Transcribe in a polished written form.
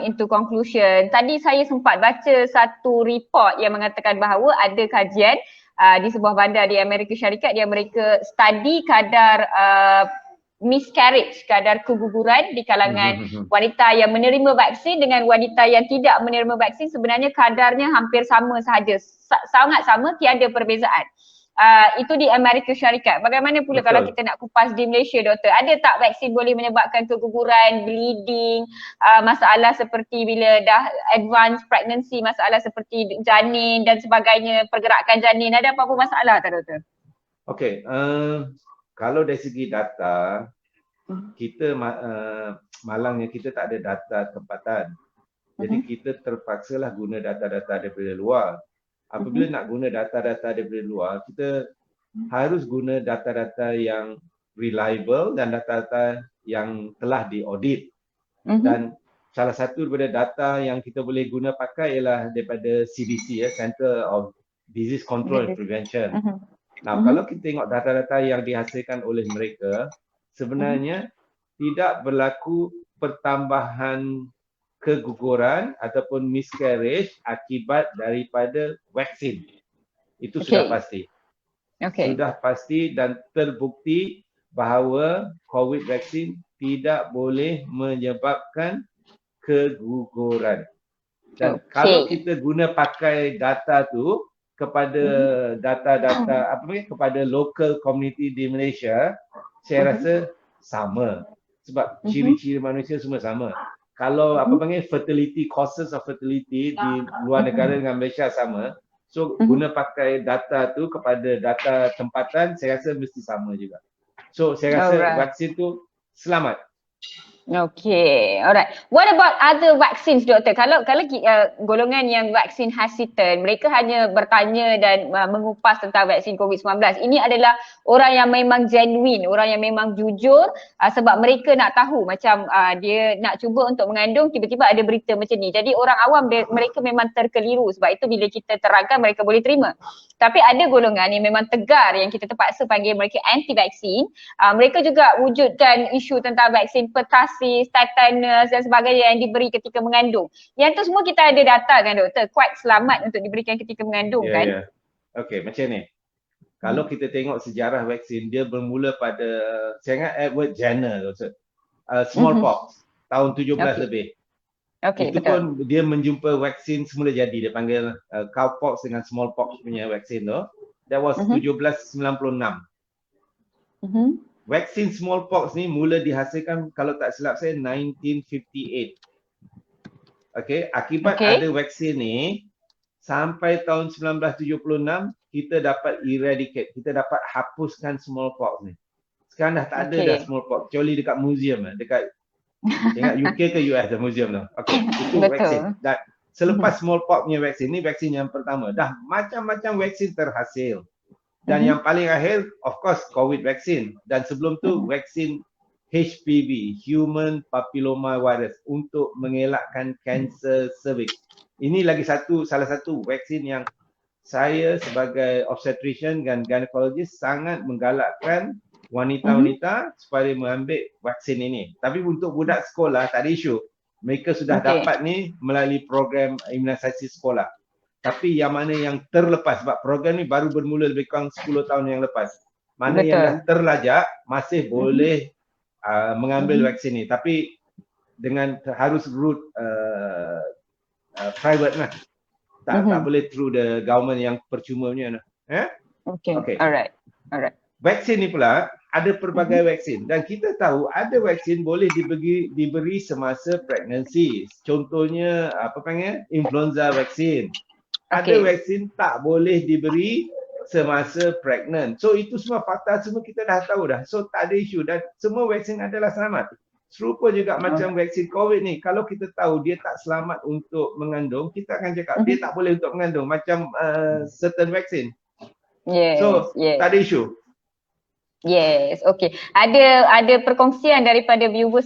into conclusion. Tadi saya sempat baca satu report yang mengatakan bahawa ada kajian di sebuah bandar di Amerika Syarikat yang mereka study kadar miscarriage, kadar keguguran di kalangan wanita yang menerima vaksin dengan wanita yang tidak menerima vaksin, sebenarnya kadarnya hampir sama sahaja. Sangat sama, tiada perbezaan. Itu di Amerika Syarikat. Bagaimana pula kalau kita nak kupas di Malaysia, doktor? Ada tak vaksin boleh menyebabkan keguguran, bleeding, masalah seperti bila dah advanced pregnancy, masalah seperti janin dan sebagainya, pergerakan janin, ada apa-apa masalah tak, doktor? Okey, kalau dari segi data, kita malangnya kita tak ada data tempatan. Jadi kita terpaksalah guna data-data daripada luar. Apabila nak guna data-data daripada luar, kita harus guna data-data yang reliable dan data-data yang telah diaudit. Dan salah satu daripada data yang kita boleh guna pakai ialah daripada CDC, Center of Disease Control and Prevention. Nah, kalau kita tengok data-data yang dihasilkan oleh mereka, sebenarnya tidak berlaku pertambahan keguguran ataupun miscarriage akibat daripada vaksin. Itu sudah pasti. Sudah pasti dan terbukti bahawa COVID vaksin tidak boleh menyebabkan keguguran. Dan kalau kita guna pakai data tu kepada data-data kepada local community di Malaysia, saya rasa sama. Sebab ciri-ciri manusia semua sama. Kalau fertility, causes of fertility di luar negara dengan Malaysia sama. So guna pakai data tu kepada data tempatan, saya rasa mesti sama juga. So saya rasa vaksin tu selamat. Okay, alright. What about other vaccines, doktor? Kalau golongan yang vaksin hesitant, mereka hanya bertanya dan mengupas tentang vaksin COVID-19. Ini adalah orang yang memang genuine, orang yang memang jujur sebab mereka nak tahu macam dia nak cuba untuk mengandung, tiba-tiba ada berita macam ni. Jadi orang awam mereka memang terkeliru, sebab itu bila kita terangkan mereka boleh terima. Tapi ada golongan yang memang tegar yang kita terpaksa panggil mereka anti-vaksin. Mereka juga wujudkan isu tentang vaksin pertussis, tetanus dan sebagainya yang diberi ketika mengandung. Yang tu semua kita ada data kan, doktor? Quite selamat untuk diberikan ketika mengandung kan? Okey, macam ni. Kalau kita tengok sejarah vaksin, dia bermula pada, saya ingat Edward Jenner, doktor. Smallpox, tahun 17 lebih. Itu pun dia menjumpa vaksin semula jadi. Dia panggil cowpox dengan smallpox punya vaksin tu. That was 1796. Vaksin smallpox ni mula dihasilkan, kalau tak silap saya, 1958. Akibat ada vaksin ni, sampai tahun 1976, kita dapat eradicate, kita dapat hapuskan smallpox ni. Sekarang dah tak ada dah smallpox, kecuali dekat museum, dekat UK ke US dah museum tu. Itu vaksin. Dan selepas smallpox punya vaksin, ni vaksin yang pertama. Dah macam-macam vaksin terhasil. Dan yang paling akhir, of course, COVID vaksin. Dan sebelum tu, vaksin HPV, Human Papilloma Virus, untuk mengelakkan kanser cervix. Ini lagi salah satu vaksin yang saya sebagai obstetrician dan gynecologist sangat menggalakkan wanita-wanita supaya mengambil vaksin ini. Tapi untuk budak sekolah, tak ada isu. Mereka sudah dapat ni melalui program imunisasi sekolah. Tapi yang mana yang terlepas, sebab program ni baru bermula lebih kurang 10 tahun yang lepas. Mana yang dah terlajak masih boleh mengambil vaksin ni. Tapi dengan harus route private lah. Tak boleh through the government yang percuma punya. Alright. Vaksin ni pula ada pelbagai vaksin. Dan kita tahu ada vaksin boleh diberi semasa pregnancy. Contohnya influenza vaksin. Ada vaksin tak boleh diberi semasa pregnant. So itu semua fakta, semua kita dah tahu dah. So tak ada isu dan semua vaksin adalah selamat. Serupa juga macam vaksin COVID ni. Kalau kita tahu dia tak selamat untuk mengandung, kita akan cakap dia tak boleh untuk mengandung. Macam certain vaksin. So tak ada isu. Yes, okay. Ada perkongsian daripada viewers